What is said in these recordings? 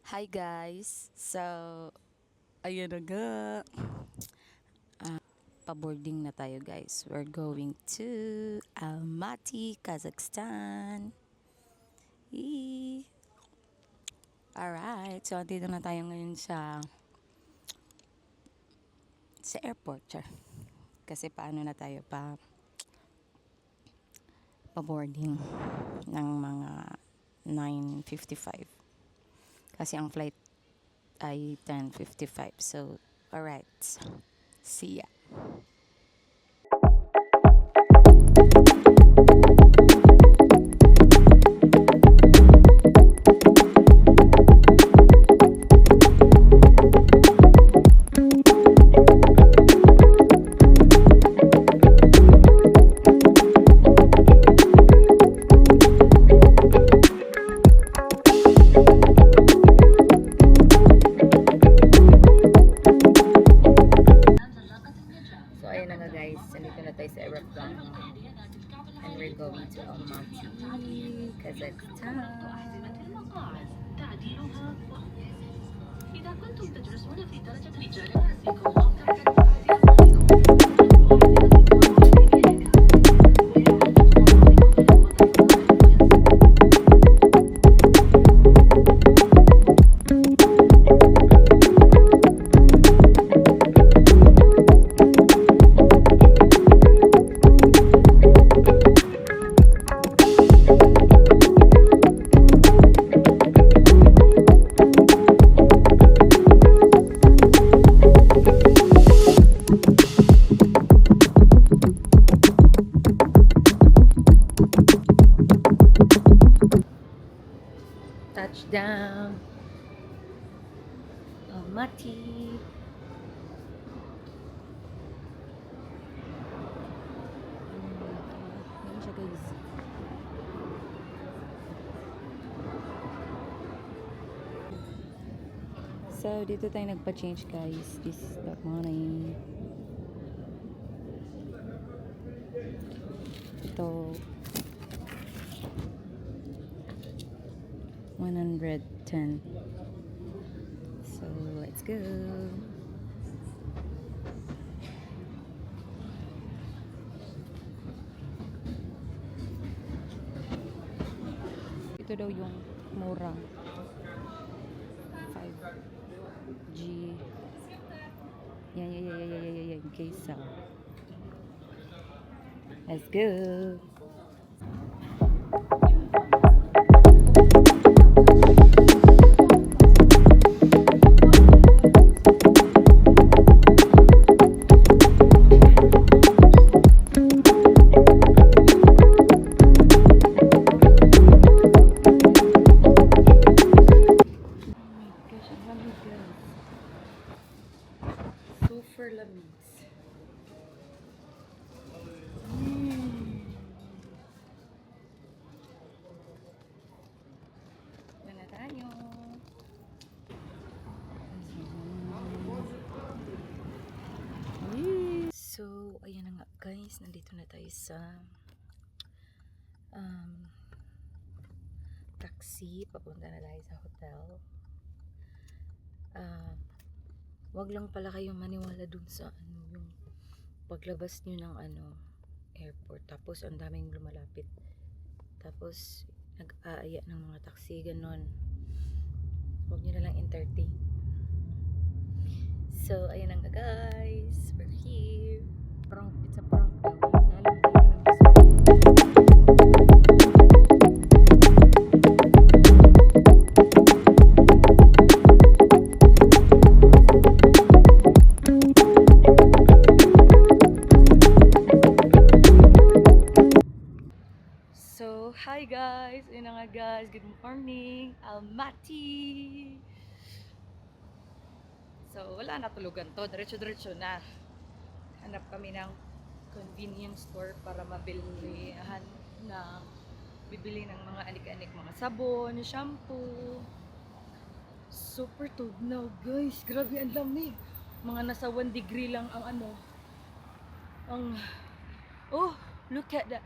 Hi guys! So, ayun na nga. Pa-boarding na tayo guys. We're going to Almaty, Kazakhstan. Yee! Alright, so dito na tayo ngayon sa airport. Char. Kasi paano na tayo pa-boarding ng mga 9:55. Kasi ang flight ay 10:55. So, alright. See ya! So, ayun na nga guys. Nandito na tayo sa aeroplane. And we're going to Almaty, Kazakhstan. إذا كنتم تجلسون في درجة رجال رأسكم أو touchdown Almaty. Ayan siya guys. So dito tayo nagpa-change guys. This is the money. Ito 110. So let's go. Ito daw yung mura 5G. Yan case. Let's go. Super lamig. Yan na tayo. So, ayan na nga guys. Nandito na tayo sa taxi. Papunta na tayo sa hotel. Wag lang pala kayong maniwala dun sa yung paglabas nyo ng airport. Tapos ang daming lumalapit. Tapos nag-aaya ng mga taxi, ganon. Huwag nyo na lang entertain. So, ayan na nga guys. We're here. Prank, it's a prank daw. Nalang tayo ng So, hi guys! Ayun na nga guys, good morning! Almaty! So, wala na tulugan to. Diretso-diretso na. Hanap kami ng convenience store para mabilihan na bibili ng mga anik-anik, mga sabon, shampoo. Super tugnaw guys! Grabe ang lamig! Mga nasa 1 degree lang ang oh! Look at that!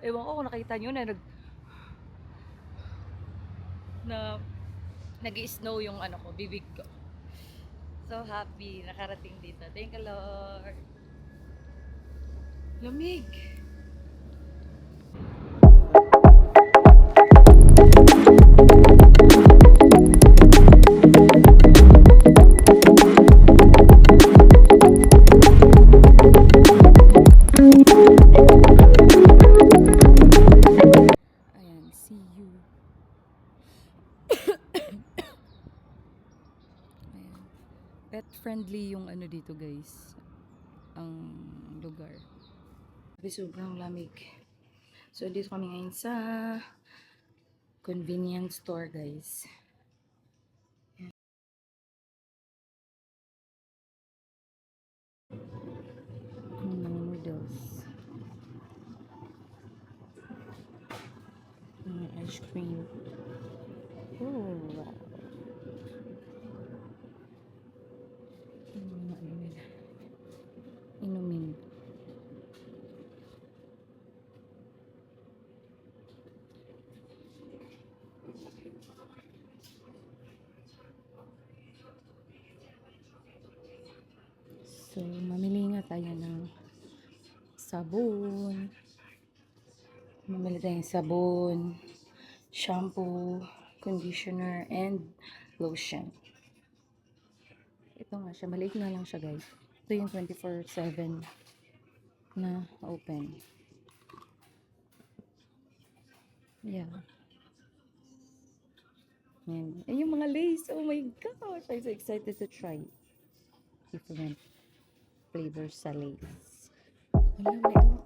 Ewan ko kung nakita nyo na na nag-snow yung ano ko, bibig ko. So happy nakarating dito. Thank you, Lord. Lamig. Ayan, see you. Ayan. Pet friendly yung ano dito, guys. Ang lugar. Sobrang lamig. So dito kami ngayon sa convenience store, guys. Mga noodles. Mga ice cream. Oh, wow. Mga ano nila. Inumin. So, mamili nga tayo ng sabon. Mamili tayong sabon, shampoo, conditioner, and lotion. Ito nga siya. Maliit nga lang siya, guys. Ito yung 24/7 na open. Yeah. Yan. Eh, yung mga lace. Oh my gosh. I'm so excited to try different flavors sa lace. Wala, meron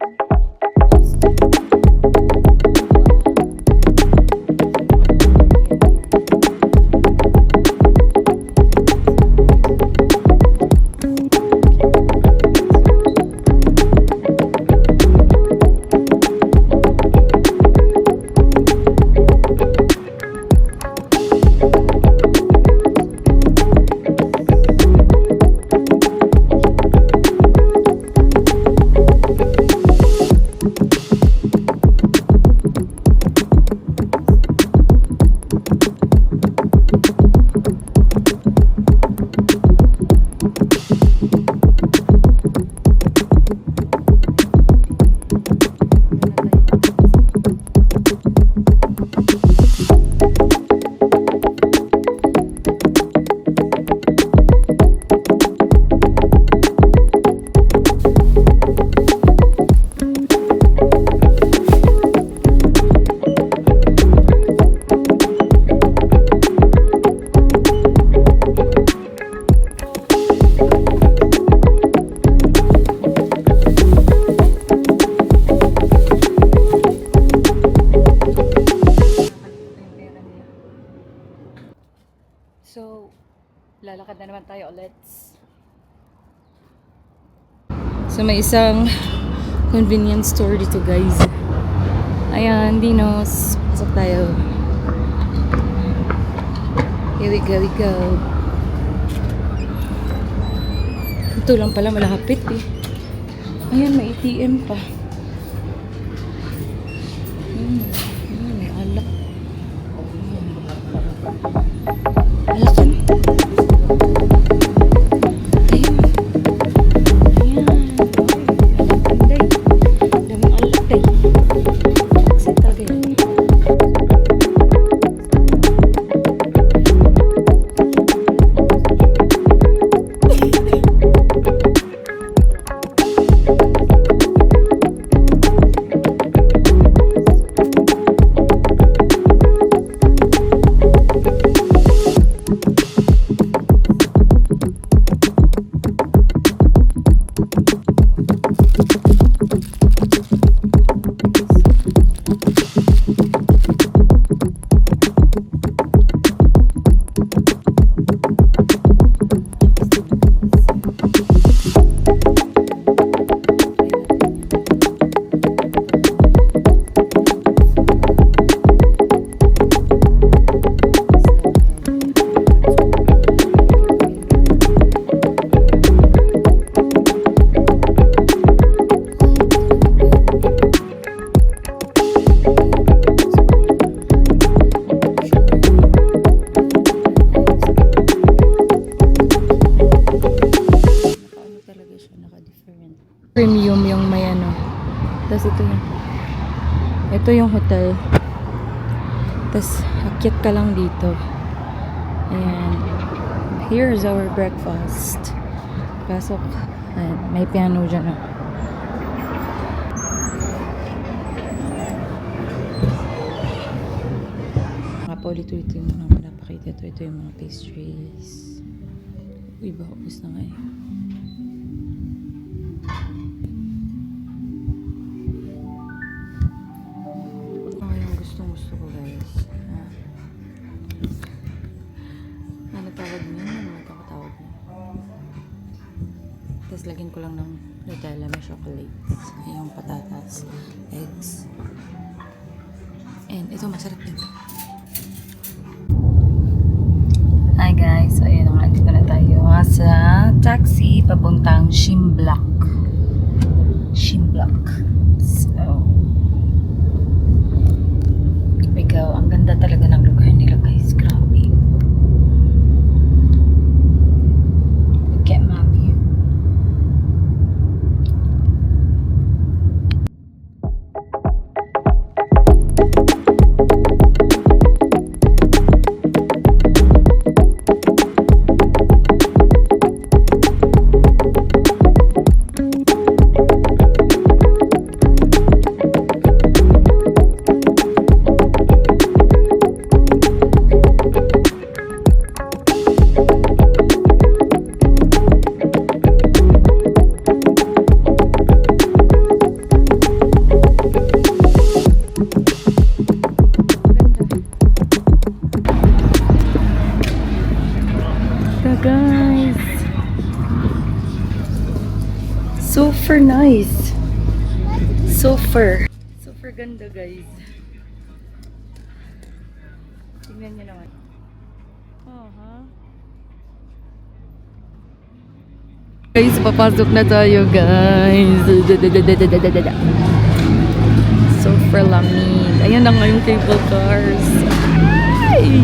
So, lalakad na naman tayo ulit. So, may isang convenience store dito, guys. Ayan, Dinos. Pasok tayo. Here we go, we go. Ito lang pala, malapit eh. Ayan, may ATM pa. May alak. Alakan. Ayun. Ayan. Alakan day. Daming alak day. Exit tagay. ito yung hotel. Tapos, akyat ka lang dito. Ayan. Here's our breakfast. Pasok. Ayan, may piano dyan. Oh. Mga paulit-ulit yung mga pinapakita. Ito yung mga pastries. Uy, ubos na nga eh. Yung gusto ko guys. Ano tawag niya? Ano tawag niya? Tapos lagyan ko lang ng Nutella, may chocolates, yung patatas, eggs. And ito masarap din. Hi guys, so ayun nga, dito na tayo sa taxi papuntang Shimblak. So, ikaw, ang ganda talaga ng lugar nila guys, grabe. Look at my view. Guys, super nice, super ganda guys. Tingnan nyo naman. Guys, papasok na tayo guys. Super lamig. Ayan na nga yung cable cars. Ay!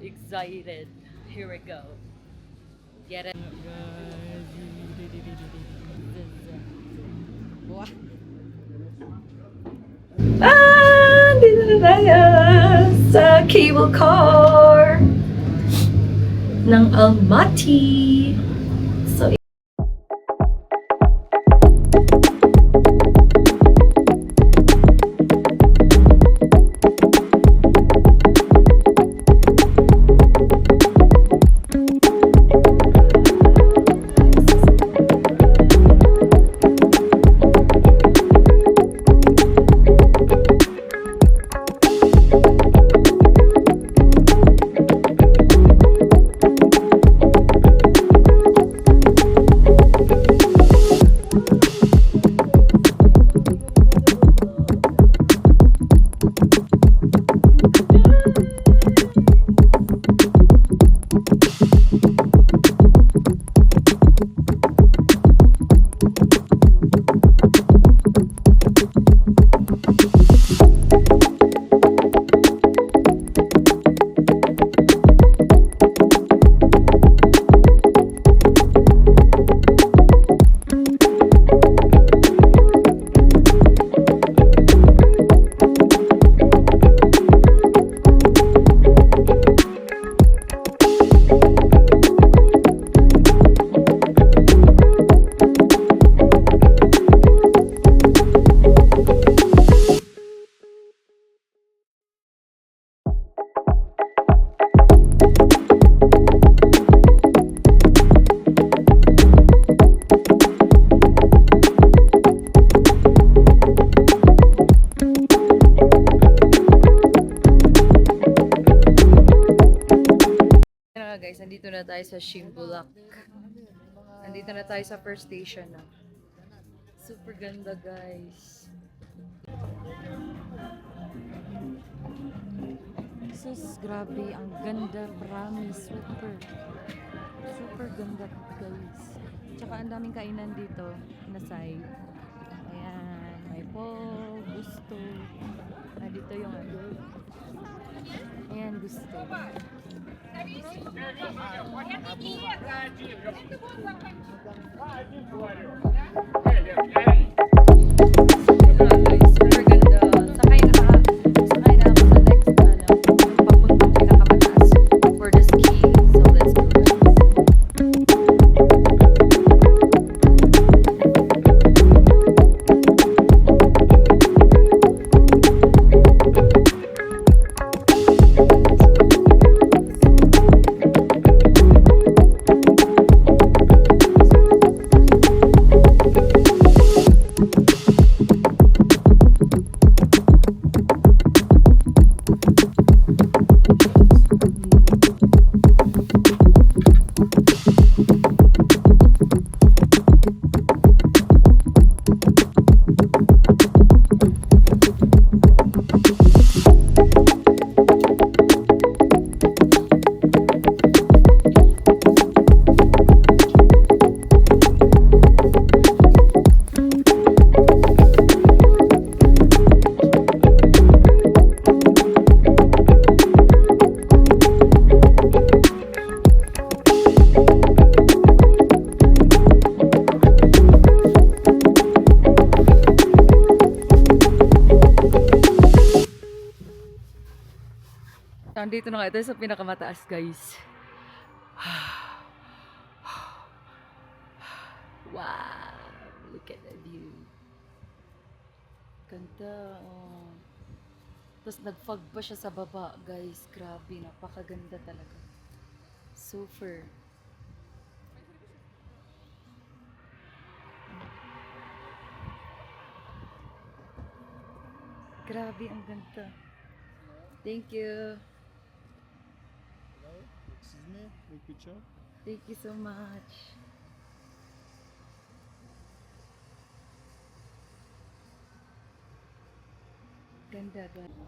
Excited. Here we go. Get it. Dito na tayo sa cable car ng Almaty. So, guys, nandito na tayo sa Shimbolak. Nandito na tayo sa first station na. Super ganda guys. Sus, grabe, ang ganda, promise, super ganda guys. Tsaka ang daming kainan dito na side. Ayan, may po, gusto. Nandito yung ano. Ayan gusto. Guys, super ganda. Sakay na ako sa next, yung papuntang pinakamataas for the skiing. So, let's go, guys. Nandito na nga ito sa pinakamataas, guys. Wow! Look at the view. Ganda, oh. Tapos nag-fog pa siya sa baba, guys. Grabe, napakaganda talaga. Super. Grabe, ang ganda. Thank you. Hello, excuse me, take picture. Thank you so much. Ganda, ganda.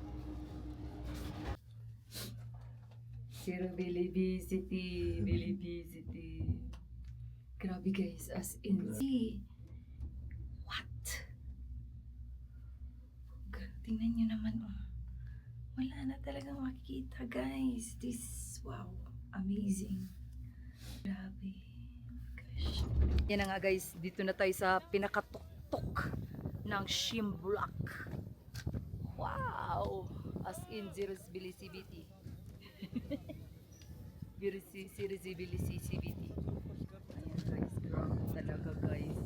Zero Bilibisity, Bilibisity. Grabe, guys, as in. See? What? Tingnan nyo naman, oh. Wala na talagang makikita, guys. This, wow, amazing. Grabe. Gosh. Yan na nga, guys. Dito na tayo sa pinakatuktok ng Shimbolak. Wow! As in, zero CBT. Zero CBT. Ayan, guys. Grabe talaga, guys.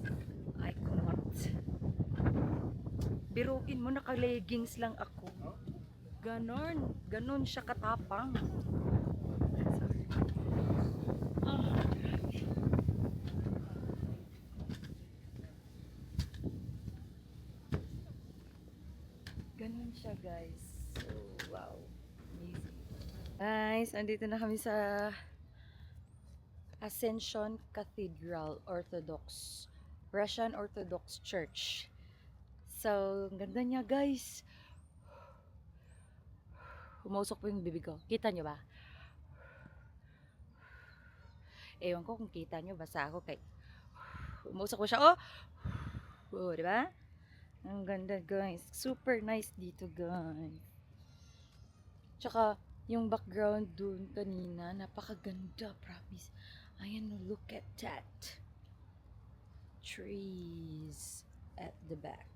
I cannot. Biruin mo, naka-leggings lang ako. Ganon siya katapang. Sorry. Ganon siya, guys. So, wow. Amazing. Guys, andito na kami sa Ascension Cathedral Orthodox. Russian Orthodox Church. So, ang ganda niya, guys. Umusok po yung bibig ko. Kita nyo ba? Ewan ko kung kita nyo. Basta ako kay... Umusok ko siya. Oh! Oh, di ba? Ang ganda, guys. Super nice dito, guys. Tsaka, yung background dun kanina, napakaganda, promise. Ayan, look at that. Trees at the back.